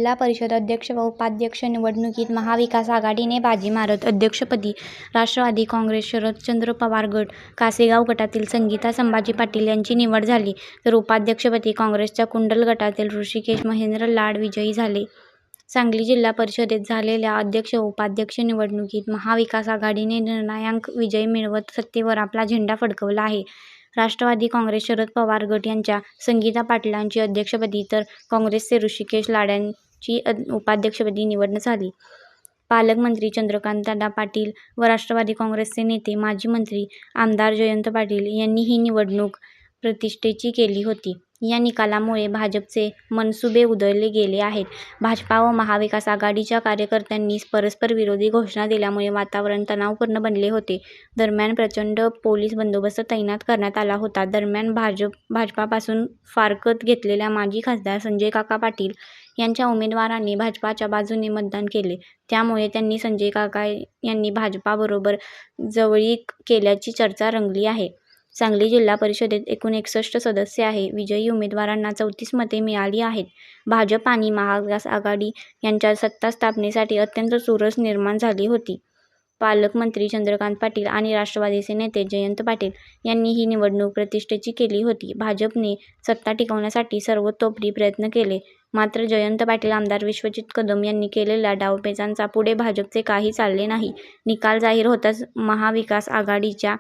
जिल्हा परिषद अध्यक्ष व उपाध्यक्ष निवडणुकीत महाविकास आघाडीने बाजी मारत अध्यक्षपदी राष्ट्रवादी काँग्रेस शरदचंद्र पवार गट कासेगाव गटातील संगीता संभाजी पाटील यांची निवड झाली, तर उपाध्यक्षपदी काँग्रेसच्या कुंडल गटातील ऋषिकेश महेंद्र लाड विजयी झाले. सांगली जिल्हा परिषदेत झालेल्या अध्यक्ष व उपाध्यक्ष निवडणुकीत महाविकास आघाडीने निर्णायक विजय मिळवत सत्तेवर आपला झेंडा फडकवला आहे. राष्ट्रवादी काँग्रेस शरद पवार गट यांच्या संगीता पाटलांची अध्यक्षपदी तर काँग्रेसचे ऋषिकेश लाडांची उपाध्यक्षपदी निवड झाली. पालकमंत्री चंद्रकांतदादा पाटील व राष्ट्रवादी काँग्रेसचे नेते माजी मंत्री आमदार जयंत पाटील यांनी ही निवडणूक प्रतिष्ठेची केली होती. या निकालामुळे भाजपचे मनसुबे उधळले गेले आहेत. भाजपा व महाविकास आघाडीच्या कार्यकर्त्यांनी परस्पर विरोधी घोषणा दिल्यामुळे वातावरण तणावपूर्ण बनले होते. दरम्यान प्रचंड पोलीस बंदोबस्त तैनात करण्यात आला होता. दरम्यान भाजपापासून फारकत घेतलेल्या माजी खासदार संजय काका पाटील यांच्या उमेदवारांनी भाजपाच्या बाजूने मतदान केले. त्यामुळे त्यांनी संजय काका यांनी भाजपाबरोबर जवळीक केल्याची चर्चा रंगली आहे. सांगली जिल्हा परिषदेत एकूण 61 सदस्य आहे. विजयी उमेदवारांना 34 मते मिळाली आहेत. भाजप आणि महाविकास आघाडी यांच्या सत्ता स्थापनेसाठी अत्यंत चुरस निर्माण झाली होती. पालकमंत्री चंद्रकांत पाटील आणि राष्ट्रवादीचे नेते जयंत पाटील यांनी ही निवडणूक प्रतिष्ठेची केली होती. भाजपने सत्ता टिकवण्यासाठी सर्वतोपरी प्रयत्न केले, मात्र जयंत पाटील, आमदार विश्वजित कदम यांनी केलेल्या डावपेचांचा पुढे भाजपचे काही चालले नाही. निकाल जाहीर होताच महाविकास आघाडीच्या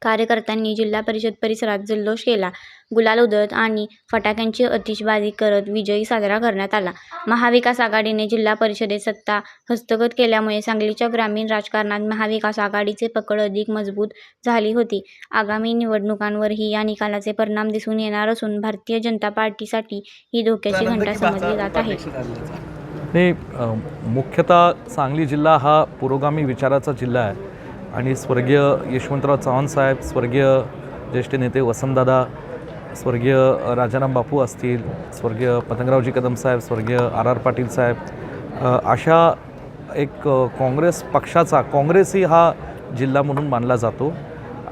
कार्यकर्त्यांनी जिल्हा परिषद परिसरात जल्लोष केला. गुलाल उधळत आणि फटाक्यांची आतिषबाजी करत विजय साजरा करण्यात आला. महाविकास आघाडीने जिल्हा परिषदेत सत्ता हस्तगत केल्यामुळे सांगलीच्या ग्रामीण राजकारणात महाविकास आघाडीचे पकड अधिक मजबूत झाली होती. आगामी निवडणुकांवरही या निकालाचे परिणाम दिसून येणार असून भारतीय जनता पार्टीसाठी ही धोक्याची घंटा समजली जात आहे. मुख्यतः सांगली जिल्हा हा पुरोगामी विचाराचा जिल्हा आहे आणि स्वर्गीय यशवंतराव चव्हाण साहेब, स्वर्गीय ज्येष्ठ नेते वसंतदादा, स्वर्गीय राजाराम बापू असतील, स्वर्गीय पतंगरावजी कदम साहेब, स्वर्गीय आर पाटील साहेब, अशा एक काँग्रेस पक्षाचा काँग्रेसही हा जिल्हा म्हणून मानला जातो.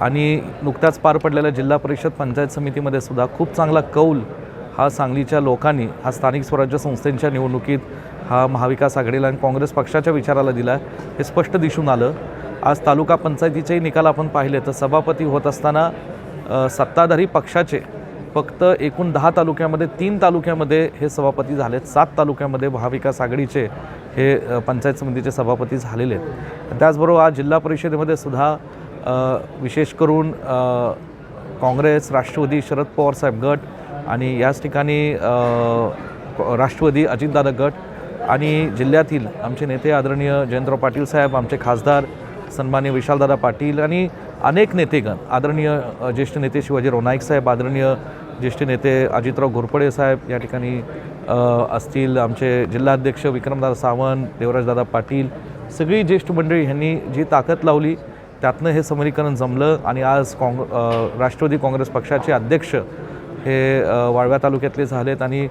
आणि नुकत्याच पार पडलेल्या जिल्हा परिषद पंचायत समितीमध्ये सुद्धा खूप चांगला कौल हा सांगलीच्या लोकांनी हा स्थानिक स्वराज्य संस्थांच्या निवडणुकीत हा महाविकास आघाडीला आणि काँग्रेस पक्षाच्या विचाराला दिला. हे स्पष्ट दिसून आलं. आज तालुका पंचायतीचेही निकाल आपण पाहिले तर सभापती होत असताना सत्ताधारी पक्षाचे फक्त एकूण 10 तालुक्यामध्ये 3 तालुक्यामध्ये हे सभापती झालेत. 7 तालुक्यामध्ये महाविकास आघाडीचे हे पंचायत समितीचे सभापती झालेले आहेत. त्याचबरोबर आज जिल्हा परिषदेमध्ये सुद्धा विशेष करून काँग्रेस, राष्ट्रवादी शरद पवार साहेब गट आणि याच ठिकाणी राष्ट्रवादी अजितदादा गट आणि जिल्ह्यातील आमचे नेते आदरणीय जयंतराव पाटील साहेब, आमचे खासदार सन्माननीय विशालदादा पाटील आणि अनेक नेतेगण, आदरणीय ज्येष्ठ नेते शिवाजीराव नाईक साहेब, आदरणीय ज्येष्ठ नेते अजितराव घोरपडे साहेब या ठिकाणी असतील, आमचे जिल्हाध्यक्ष विक्रमदादा सावंत, देवराजदादा पाटील, सगळी ज्येष्ठ मंडळी ह्यांनी जी ताकद लावली त्यातनं हे समीकरण जमलं. आणि आज राष्ट्रवादी काँग्रेस पक्षाचे अध्यक्ष हे वाळव्या तालुक्यातले झालेत आणि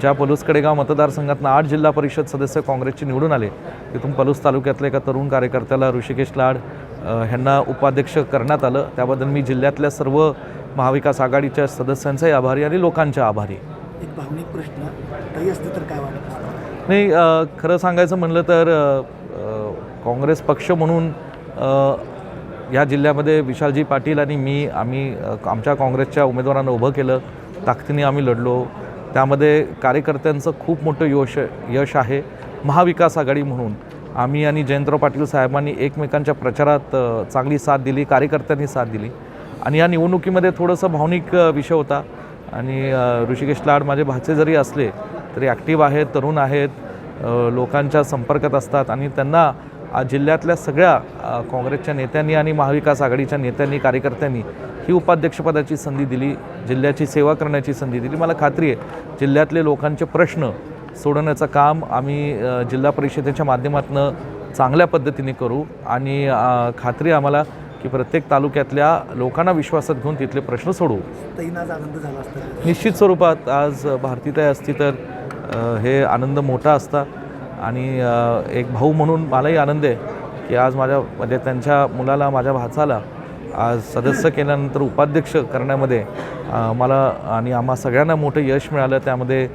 ज्या पलूस कडेगाव मतदारसंघातनं 8 जिल्हा परिषद सदस्य काँग्रेसचे निवडून आले, तिथून पलूस तालुक्यातल्या एका तरुण कार्यकर्त्याला ऋषिकेश लाड ह्यांना उपाध्यक्ष करण्यात आलं. त्याबद्दल मी जिल्ह्यातल्या सर्व महाविकास आघाडीच्या सदस्यांचाही आभारी आणि लोकांच्या आभारी. एक भावनिक प्रश्न काही असतं तर काय वाटतं? नाही, खरं सांगायचं म्हणलं तर काँग्रेस पक्ष म्हणून या जिल्ह्यामध्ये विशालजी पाटील आणि आम्ही आमच्या काँग्रेसच्या उमेदवारांना उभं केलं, ताकदीने आम्ही लढलो. त्यामध्ये कार्यकर्त्यांचं खूप मोठं यश आहे. महाविकास आघाडी म्हणून आम्ही आणि जयंतराव पाटील साहेबांनी एकमेकांच्या प्रचारात चांगली साथ दिली, कार्यकर्त्यांनी साथ दिली. आणि या निवडणुकीमध्ये थोडंसं भावनिक विषय होता आणि ऋषिकेश लाड माझे भाचे जरी असले तरी ॲक्टिव्ह आहेत, तरुण आहेत, लोकांच्या संपर्कात असतात आणि त्यांना जिल्ह्यातल्या सगळ्या काँग्रेसच्या नेत्यांनी आणि महाविकास आघाडीच्या नेत्यांनी, कार्यकर्त्यांनी ही उपाध्यक्षपदाची संधी दिली, जिल्ह्याची सेवा करण्याची संधी दिली. मला खात्री आहे जिल्ह्यातले लोकांचे प्रश्न सोडवण्याचं काम आम्ही जिल्हा परिषदेच्या माध्यमातून चांगल्या पद्धतीने करू आणि खात्री आम्हाला की प्रत्येक तालुक्यातल्या लोकांना विश्वासात घेऊन तिथले प्रश्न सोडवू. आनंद झाला असता निश्चित स्वरूपात आज भारतीताई असती तर हे आनंद मोठा असता. आणि एक भाऊ म्हणून मलाही आनंद आहे की आज म्हणजे त्यांच्या मुलाला, माझ्या भाचाला आज सदस्य केल्यानंतर उपाध्यक्ष करण्यामध्ये मला आणि आम्हा सगळ्यांना मोठं यश मिळालं. त्यामध्ये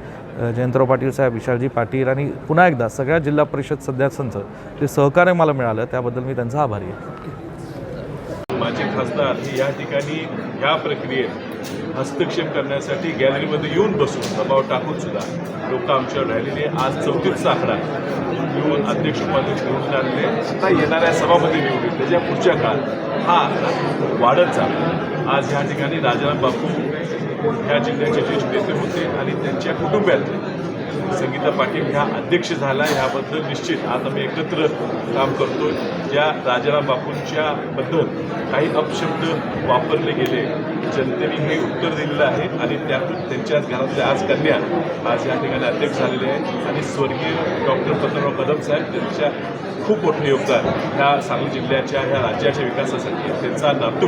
जयंतराव पाटील साहेब, विशालजी पाटील आणि पुन्हा एकदा सगळ्या जिल्हा परिषद सदस्यांचं जे सहकार्य मला मिळालं त्याबद्दल मी त्यांचा आभारी आहे. माझे खासदार हे या ठिकाणी ह्या प्रक्रियेत हस्तक्षेप करण्यासाठी गॅलरीमध्ये येऊन बसून दबाव टाकून सुद्धा लोक आमच्यावर राहिलेले. आज 34चा आकडा घेऊन अध्यक्ष उपाध्यक्ष निवडून आलेले. आता येणाऱ्या सभापती निवडून त्याच्या पुढच्या काळात हा आकडा वाढत चालला. आज ह्या ठिकाणी राजाराम बापू ह्या जिल्ह्याचे ज्येष्ठ नेते होते आणि त्यांच्या कुटुंबातले संगीता पाटील ह्या अध्यक्ष झाला. ह्याबद्दल निश्चित आज आम्ही एकत्र काम करतो. ज्या राजाराम बापूंच्या बद्दल काही अपशब्द वापरले गेले जनतेने हे उत्तर दिलेलं आहे आणि त्यातून त्यांच्याच घरातल्या आज कन्या आज या ठिकाणी अध्यक्ष झालेले आहेत आणि स्वर्गीय डॉक्टर पद्मनाभ कदम साहेब त्यांच्या खूप मोठं योगदान ह्या सांगली जिल्ह्याच्या ह्या राज्याच्या विकासासाठी. त्यांचा नातू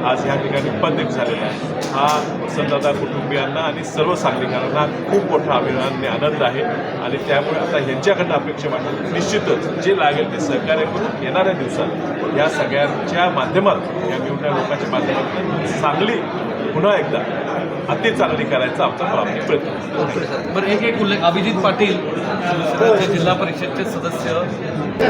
आज ह्या ठिकाणी उपाध्यक्ष झालेला आहे. हा वसंतदादा कुटुंबियांना आणि सर्व सांगलीकरांना खूप मोठा अभिमानाने आनंद आहे आणि त्यामुळे आता ह्यांच्याकडनं अपेक्षा वाटते निश्चितच जे लागेल ते सहकार्य करून येणाऱ्या दिवसात या सगळ्यांच्या माध्यमातून या निवडणुका लोकांच्या माध्यमातून सांगली पुन्हा एकदा अति चांगली करायचा आमचा प्रामाणिक प्रयत्न. बरं, एक उल्लेख अभिजित पाटील जिल्हा परिषदचे सदस्य